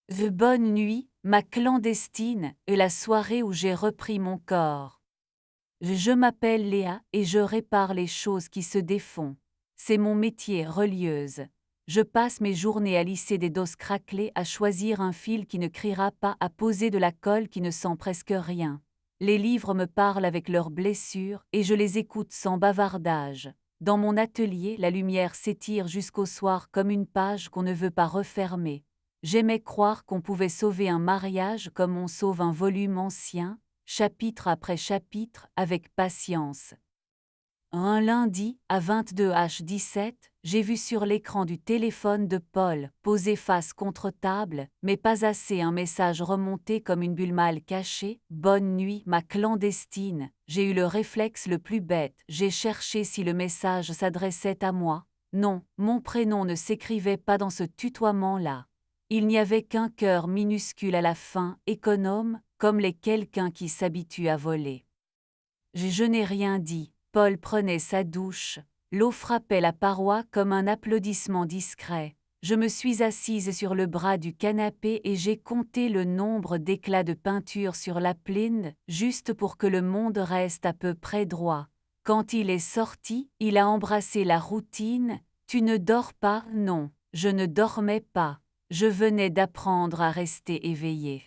Bonne nuit, ma clandestine, est la soirée où j'ai repris mon corps. Je m'appelle Léa et je répare les choses qui se défont. C'est mon métier, relieuse. Je passe mes journées à lisser des doses craquelées, à choisir un fil qui ne criera pas, à poser de la colle qui ne sent presque rien. Les livres me parlent avec leurs blessures et je les écoute sans bavardage. Dans mon atelier, la lumière s'étire jusqu'au soir comme une page qu'on ne veut pas refermer. J'aimais croire qu'on pouvait sauver un mariage comme on sauve un volume ancien, chapitre après chapitre, avec patience. Un lundi, à 22h17, j'ai vu sur l'écran du téléphone de Paul, posé face contre table, mais pas assez, un message remonté comme une bulle mal cachée. Bonne nuit, ma clandestine. J'ai eu le réflexe le plus bête, j'ai cherché si le message s'adressait à moi. Non, mon prénom ne s'écrivait pas dans ce tutoiement-là. Il n'y avait qu'un cœur minuscule à la fin, économe, comme les quelqu'un qui s'habitue à voler. Je n'ai rien dit. Paul prenait sa douche. L'eau frappait la paroi comme un applaudissement discret. Je me suis assise sur le bras du canapé et j'ai compté le nombre d'éclats de peinture sur la plinde, juste pour que le monde reste à peu près droit. Quand il est sorti, il a embrassé la routine. Tu ne dors pas? Non, je ne dormais pas. Je venais d'apprendre à rester éveillée.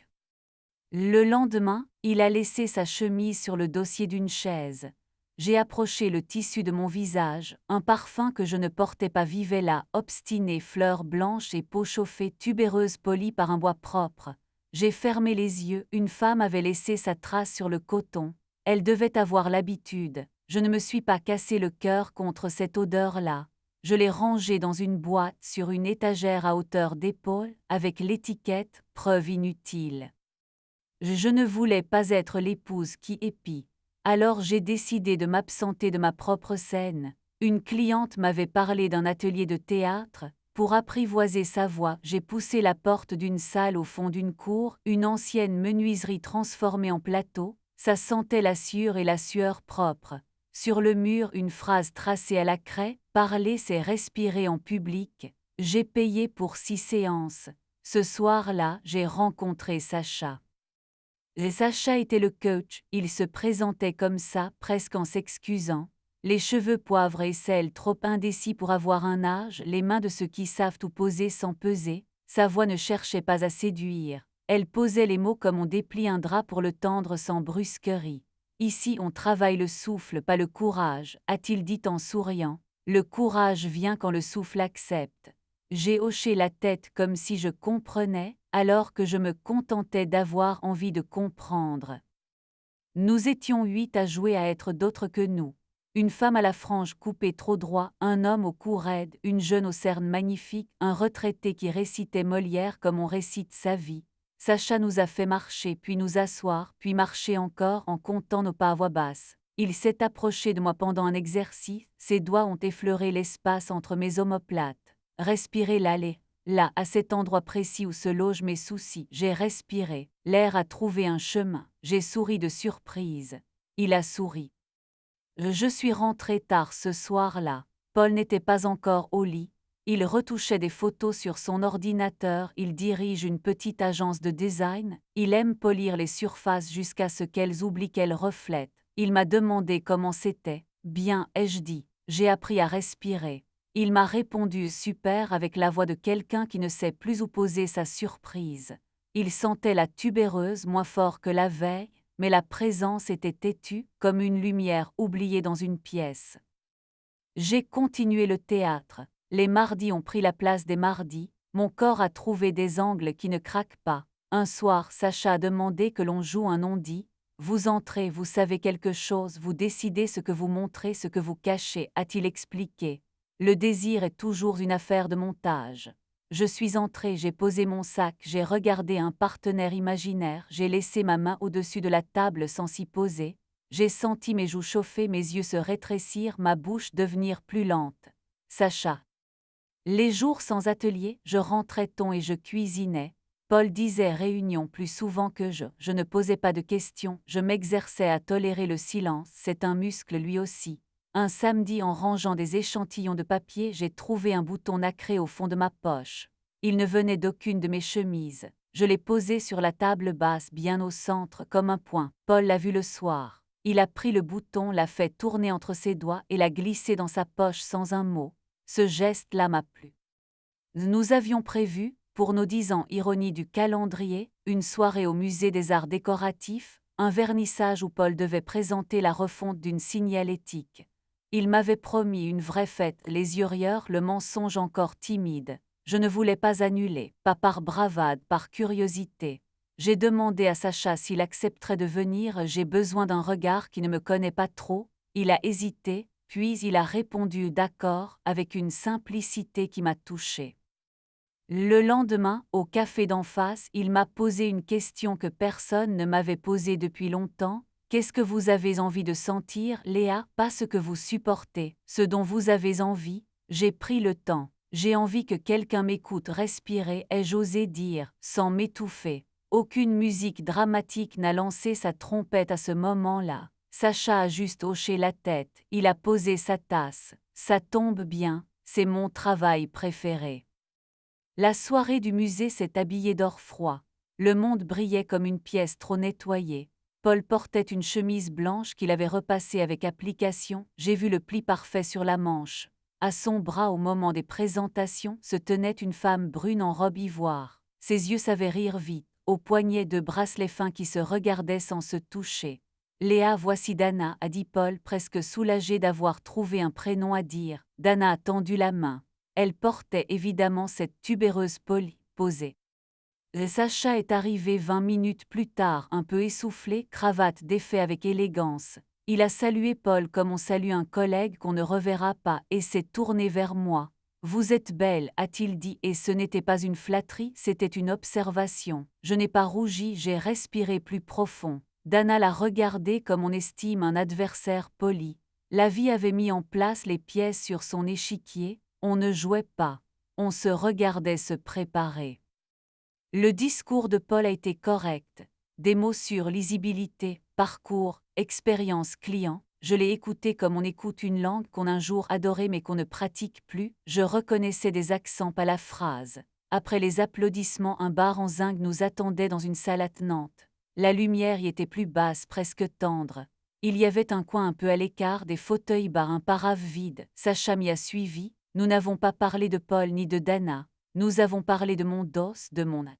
Le lendemain, il a laissé sa chemise sur le dossier d'une chaise. J'ai approché le tissu de mon visage, un parfum que je ne portais pas vivait là, obstiné, fleurs blanches et peau chauffée, tubéreuse polie par un bois propre. J'ai fermé les yeux, une femme avait laissé sa trace sur le coton. Elle devait avoir l'habitude. Je ne me suis pas cassé le cœur contre cette odeur-là. Je l'ai rangée dans une boîte sur une étagère à hauteur d'épaule, avec l'étiquette « Preuve inutile ». Je ne voulais pas être l'épouse qui épie. Alors j'ai décidé de m'absenter de ma propre scène. Une cliente m'avait parlé d'un atelier de théâtre. Pour apprivoiser sa voix, j'ai poussé la porte d'une salle au fond d'une cour, une ancienne menuiserie transformée en plateau. Ça sentait la sueur et la sueur propre. Sur le mur, une phrase tracée à la craie, « Parler, c'est respirer en public ». J'ai payé pour 6 séances. Ce soir-là, j'ai rencontré Sacha. Et Sacha était le coach, il se présentait comme ça, presque en s'excusant. Les cheveux poivre et sel trop indécis pour avoir un âge, les mains de ceux qui savent tout poser sans peser. Sa voix ne cherchait pas à séduire. Elle posait les mots comme on déplie un drap pour le tendre sans brusquerie. Ici on travaille le souffle, pas le courage, a-t-il dit en souriant. Le courage vient quand le souffle accepte. J'ai hoché la tête comme si je comprenais, alors que je me contentais d'avoir envie de comprendre. Nous étions 8 à jouer à être d'autres que nous. Une femme à la frange coupée trop droit, un homme au cou raide, une jeune aux cernes magnifiques, un retraité qui récitait Molière comme on récite sa vie. Sacha nous a fait marcher, puis nous asseoir, puis marcher encore en comptant nos pas à voix basse. Il s'est approché de moi pendant un exercice, ses doigts ont effleuré l'espace entre mes omoplates. Respirer l'allée. Là, à cet endroit précis où se logent mes soucis, j'ai respiré. L'air a trouvé un chemin. J'ai souri de surprise. Il a souri. Je suis rentrée tard ce soir-là. Paul n'était pas encore au lit. Il retouchait des photos sur son ordinateur. Il dirige une petite agence de design. Il aime polir les surfaces jusqu'à ce qu'elles oublient qu'elles reflètent. Il m'a demandé comment c'était. Bien, ai-je dit. J'ai appris à respirer. Il m'a répondu super avec la voix de quelqu'un qui ne sait plus où poser sa surprise. Il sentait la tubéreuse moins fort que la veille, mais la présence était têtue, comme une lumière oubliée dans une pièce. J'ai continué le théâtre. Les mardis ont pris la place des mardis. Mon corps a trouvé des angles qui ne craquent pas. Un soir, Sacha a demandé que l'on joue un non-dit. Vous entrez, vous savez quelque chose, vous décidez ce que vous montrez, ce que vous cachez, a-t-il expliqué. Le désir est toujours une affaire de montage. Je suis entrée, j'ai posé mon sac, j'ai regardé un partenaire imaginaire, j'ai laissé ma main au-dessus de la table sans s'y poser. J'ai senti mes joues chauffer, mes yeux se rétrécir, ma bouche devenir plus lente. Sacha. Les jours sans atelier, je rentrais tôt et je cuisinais. Paul disait réunion plus souvent que je ne posais pas de questions, je m'exerçais à tolérer le silence, c'est un muscle lui aussi. Un samedi en rangeant des échantillons de papier, j'ai trouvé un bouton nacré au fond de ma poche. Il ne venait d'aucune de mes chemises. Je l'ai posé sur la table basse bien au centre comme un point. Paul l'a vu le soir. Il a pris le bouton, l'a fait tourner entre ses doigts et l'a glissé dans sa poche sans un mot. Ce geste-là m'a plu. Nous avions prévu, pour nos 10 ans ironie du calendrier, une soirée au musée des arts décoratifs, un vernissage où Paul devait présenter la refonte d'une signalétique. Il m'avait promis une vraie fête, les yeux rieurs, le mensonge encore timide. Je ne voulais pas annuler, pas par bravade, par curiosité. J'ai demandé à Sacha s'il accepterait de venir, j'ai besoin d'un regard qui ne me connaît pas trop. Il a hésité, puis il a répondu d'accord, avec une simplicité qui m'a touchée. Le lendemain, au café d'en face, il m'a posé une question que personne ne m'avait posée depuis longtemps. Qu'est-ce que vous avez envie de sentir, Léa? Pas ce que vous supportez, ce dont vous avez envie. J'ai pris le temps. J'ai envie que quelqu'un m'écoute respirer, ai-je osé dire, sans m'étouffer. Aucune musique dramatique n'a lancé sa trompette à ce moment-là. Sacha a juste hoché la tête, il a posé sa tasse. Ça tombe bien, c'est mon travail préféré. La soirée du musée s'est habillée d'or froid. Le monde brillait comme une pièce trop nettoyée. Paul portait une chemise blanche qu'il avait repassée avec application. J'ai vu le pli parfait sur la manche. À son bras au moment des présentations se tenait une femme brune en robe ivoire. Ses yeux savaient rire vite, au poignet de bracelets fins qui se regardaient sans se toucher. Léa, voici Dana, a dit Paul, presque soulagé d'avoir trouvé un prénom à dire. Dana a tendu la main. Elle portait évidemment cette tubéreuse polie, posée. Sacha est arrivé 20 minutes plus tard, un peu essoufflé, cravate défait avec élégance. Il a salué Paul comme on salue un collègue qu'on ne reverra pas et s'est tourné vers moi. Vous êtes belle, a-t-il dit, et ce n'était pas une flatterie, c'était une observation. Je n'ai pas rougi, j'ai respiré plus profond. Dana l'a regardé comme on estime un adversaire poli. La vie avait mis en place les pièces sur son échiquier. On ne jouait pas, on se regardait se préparer. Le discours de Paul a été correct. Des mots sur lisibilité, parcours, expérience client. Je l'ai écouté comme on écoute une langue qu'on un jour adorait mais qu'on ne pratique plus. Je reconnaissais des accents à la phrase. Après les applaudissements, un bar en zinc nous attendait dans une salle attenante. La lumière y était plus basse, presque tendre. Il y avait un coin un peu à l'écart, des fauteuils bas, un parave vide. Sacha m'y a suivi. Nous n'avons pas parlé de Paul ni de Dana. Nous avons parlé de mon dos, de mon âme.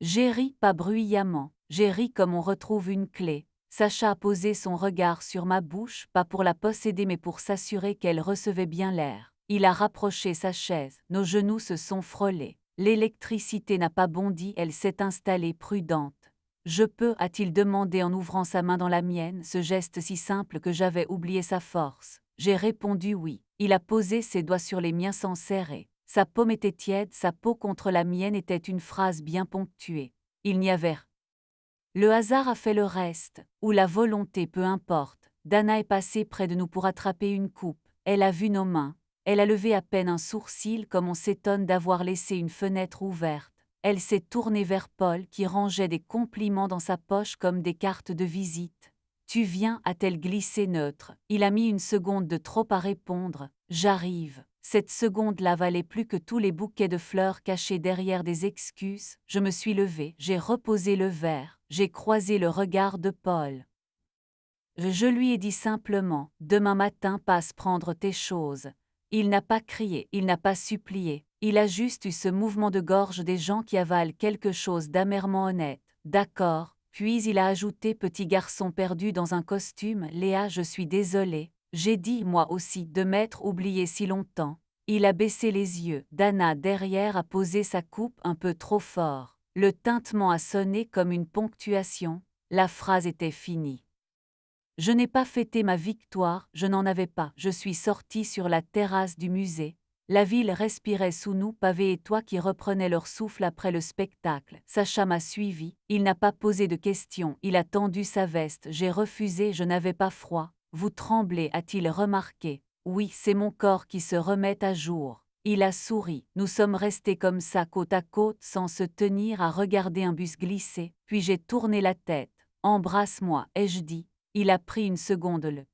J'ai ri, pas bruyamment. J'ai ri comme on retrouve une clé. Sacha a posé son regard sur ma bouche, pas pour la posséder mais pour s'assurer qu'elle recevait bien l'air. Il a rapproché sa chaise. Nos genoux se sont frôlés. L'électricité n'a pas bondi, elle s'est installée prudente. Je peux, a-t-il demandé en ouvrant sa main dans la mienne, ce geste si simple que j'avais oublié sa force. J'ai répondu oui. Il a posé ses doigts sur les miens sans serrer. Sa paume était tiède, sa peau contre la mienne était une phrase bien ponctuée. Il n'y avait rien. Le hasard a fait le reste, ou la volonté, peu importe. Dana est passée près de nous pour attraper une coupe. Elle a vu nos mains. Elle a levé à peine un sourcil comme on s'étonne d'avoir laissé une fenêtre ouverte. Elle s'est tournée vers Paul qui rangeait des compliments dans sa poche comme des cartes de visite. Tu viens, a-t-elle glissé neutre. Il a mis une seconde de trop à répondre. J'arrive. Cette seconde-là valait plus que tous les bouquets de fleurs cachés derrière des excuses. Je me suis levée, j'ai reposé le verre, j'ai croisé le regard de Paul. Je lui ai dit simplement, demain matin passe prendre tes choses. Il n'a pas crié, il n'a pas supplié, il a juste eu ce mouvement de gorge des gens qui avalent quelque chose d'amèrement honnête. D'accord, puis il a ajouté petit garçon perdu dans un costume, Léa je suis désolée. J'ai dit, moi aussi, de m'être oublié si longtemps. Il a baissé les yeux. Dana, derrière, a posé sa coupe un peu trop fort. Le tintement a sonné comme une ponctuation. La phrase était finie. Je n'ai pas fêté ma victoire, je n'en avais pas. Je suis sortie sur la terrasse du musée. La ville respirait sous nous, pavés et toits qui reprenaient leur souffle après le spectacle. Sacha m'a suivi. Il n'a pas posé de questions. Il a tendu sa veste. J'ai refusé, je n'avais pas froid. Vous tremblez, a-t-il remarqué. Oui, c'est mon corps qui se remet à jour. Il a souri. Nous sommes restés comme ça côte à côte sans se tenir à regarder un bus glisser. Puis j'ai tourné la tête. Embrasse-moi, ai-je dit. Il a pris une seconde.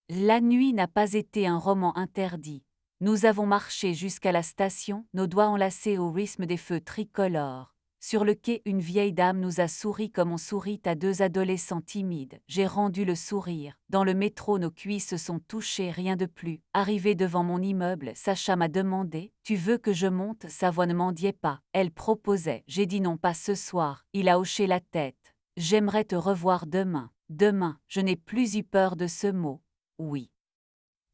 La nuit n'a pas été un roman interdit. Nous avons marché jusqu'à la station, nos doigts enlacés au rythme des feux tricolores. Sur le quai, une vieille dame nous a souri comme on sourit à deux adolescents timides. J'ai rendu le sourire. Dans le métro, nos cuisses se sont touchées, rien de plus. Arrivé devant mon immeuble, Sacha m'a demandé « Tu veux que je monte ?» Sa voix ne mendiait pas. Elle proposait. J'ai dit non, pas ce soir. Il a hoché la tête. J'aimerais te revoir demain. Demain, je n'ai plus eu peur de ce mot. Oui.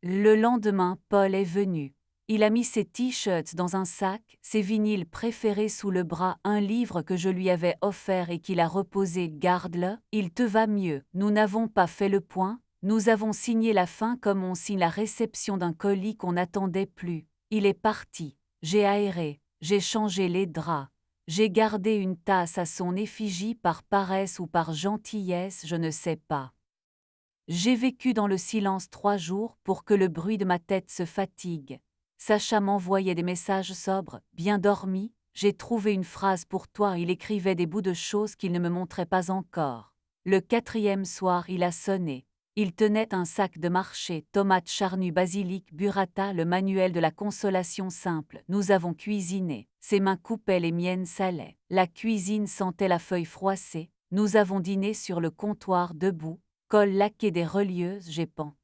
Le lendemain, Paul est venu. Il a mis ses t-shirts dans un sac, ses vinyles préférés sous le bras, un livre que je lui avais offert et qu'il a reposé. Garde-le, il te va mieux. Nous n'avons pas fait le point, nous avons signé la fin comme on signe la réception d'un colis qu'on n'attendait plus. Il est parti. J'ai aéré, j'ai changé les draps. J'ai gardé une tasse à son effigie par paresse ou par gentillesse, je ne sais pas. J'ai vécu dans le silence 3 jours pour que le bruit de ma tête se fatigue. Sacha m'envoyait des messages sobres, bien dormi, j'ai trouvé une phrase pour toi, il écrivait des bouts de choses qu'il ne me montrait pas encore. Le 4e soir, il a sonné. Il tenait un sac de marché, tomates charnues, basilic, burrata, le manuel de la consolation simple. Nous avons cuisiné. Ses mains coupaient, les miennes salaient. La cuisine sentait la feuille froissée. Nous avons dîné sur le comptoir debout, col laqué des relieuses, j'ai pan.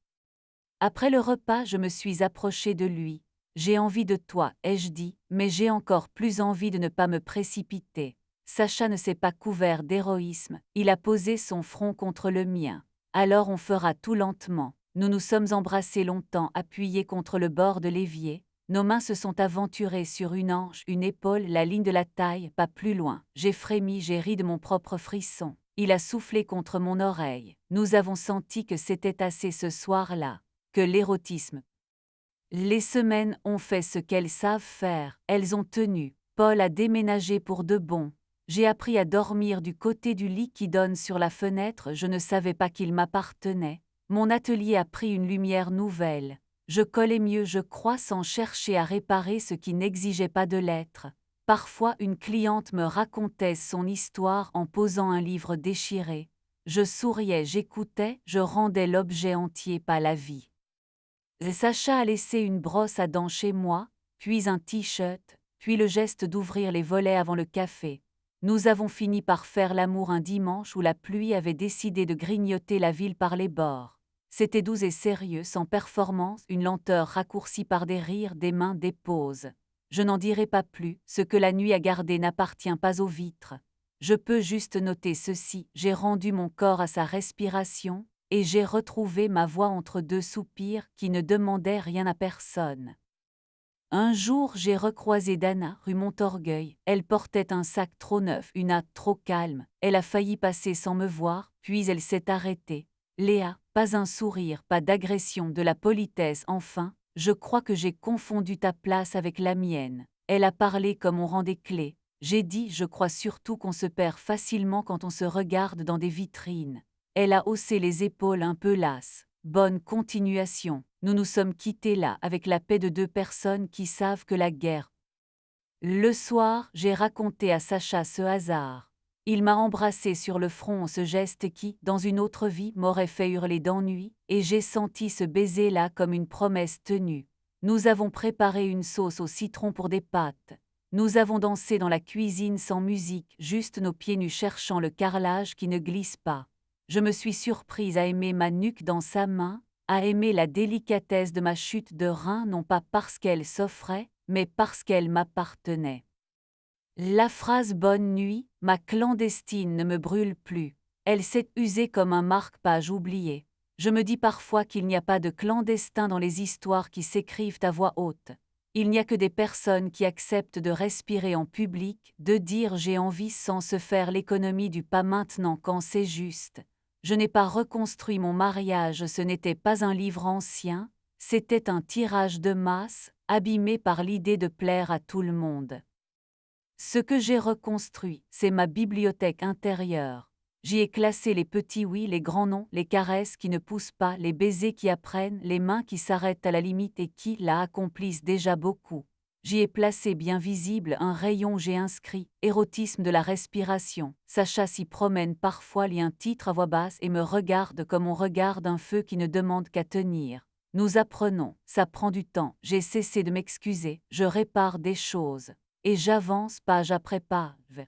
Après le repas, je me suis approchée de lui. J'ai envie de toi, ai-je dit, mais j'ai encore plus envie de ne pas me précipiter. Sacha ne s'est pas couvert d'héroïsme, il a posé son front contre le mien. Alors on fera tout lentement. Nous nous sommes embrassés longtemps, appuyés contre le bord de l'évier. Nos mains se sont aventurées sur une hanche, une épaule, la ligne de la taille, pas plus loin. J'ai frémi, j'ai ri de mon propre frisson. Il a soufflé contre mon oreille. Nous avons senti que c'était assez ce soir-là, que l'érotisme. Les semaines ont fait ce qu'elles savent faire, elles ont tenu. Paul a déménagé pour de bon. J'ai appris à dormir du côté du lit qui donne sur la fenêtre, je ne savais pas qu'il m'appartenait. Mon atelier a pris une lumière nouvelle. Je collais mieux, je crois, sans chercher à réparer ce qui n'exigeait pas de l'être. Parfois, une cliente me racontait son histoire en posant un livre déchiré. Je souriais, j'écoutais, je rendais l'objet entier, pas la vie. Sacha a laissé une brosse à dents chez moi, puis un t-shirt, puis le geste d'ouvrir les volets avant le café. Nous avons fini par faire l'amour un dimanche où la pluie avait décidé de grignoter la ville par les bords. C'était doux et sérieux, sans performance, une lenteur raccourcie par des rires, des mains, des pauses. Je n'en dirai pas plus, ce que la nuit a gardé n'appartient pas aux vitres. Je peux juste noter ceci, j'ai rendu mon corps à sa respiration, et j'ai retrouvé ma voix entre deux soupirs qui ne demandaient rien à personne. Un jour, j'ai recroisé Dana, rue Montorgueil. Elle portait un sac trop neuf, une hâte trop calme. Elle a failli passer sans me voir, puis elle s'est arrêtée. Léa, pas un sourire, pas d'agression, de la politesse enfin. Je crois que j'ai confondu ta place avec la mienne. Elle a parlé comme on rend des clés. J'ai dit, je crois surtout qu'on se perd facilement quand on se regarde dans des vitrines. Elle a haussé les épaules un peu lasses. Bonne continuation. Nous nous sommes quittés là avec la paix de 2 personnes qui savent que la guerre. Le soir, j'ai raconté à Sacha ce hasard. Il m'a embrassé sur le front, ce geste qui, dans une autre vie, m'aurait fait hurler d'ennui, et j'ai senti ce baiser-là comme une promesse tenue. Nous avons préparé une sauce au citron pour des pâtes. Nous avons dansé dans la cuisine sans musique, juste nos pieds nus cherchant le carrelage qui ne glisse pas. Je me suis surprise à aimer ma nuque dans sa main, à aimer la délicatesse de ma chute de rein non pas parce qu'elle s'offrait, mais parce qu'elle m'appartenait. La phrase bonne nuit, ma clandestine ne me brûle plus. Elle s'est usée comme un marque-page oublié. Je me dis parfois qu'il n'y a pas de clandestin dans les histoires qui s'écrivent à voix haute. Il n'y a que des personnes qui acceptent de respirer en public, de dire j'ai envie sans se faire l'économie du pas maintenant quand c'est juste. Je n'ai pas reconstruit mon mariage, ce n'était pas un livre ancien, c'était un tirage de masse, abîmé par l'idée de plaire à tout le monde. Ce que j'ai reconstruit, c'est ma bibliothèque intérieure. J'y ai classé les petits oui, les grands non, les caresses qui ne poussent pas, les baisers qui apprennent, les mains qui s'arrêtent à la limite et qui, là, accomplissent déjà beaucoup. J'y ai placé bien visible un rayon, j'ai inscrit « Érotisme de la respiration ». Sacha s'y promène parfois, lit un titre à voix basse et me regarde comme on regarde un feu qui ne demande qu'à tenir. Nous apprenons, ça prend du temps, j'ai cessé de m'excuser, je répare des choses. Et j'avance page après page.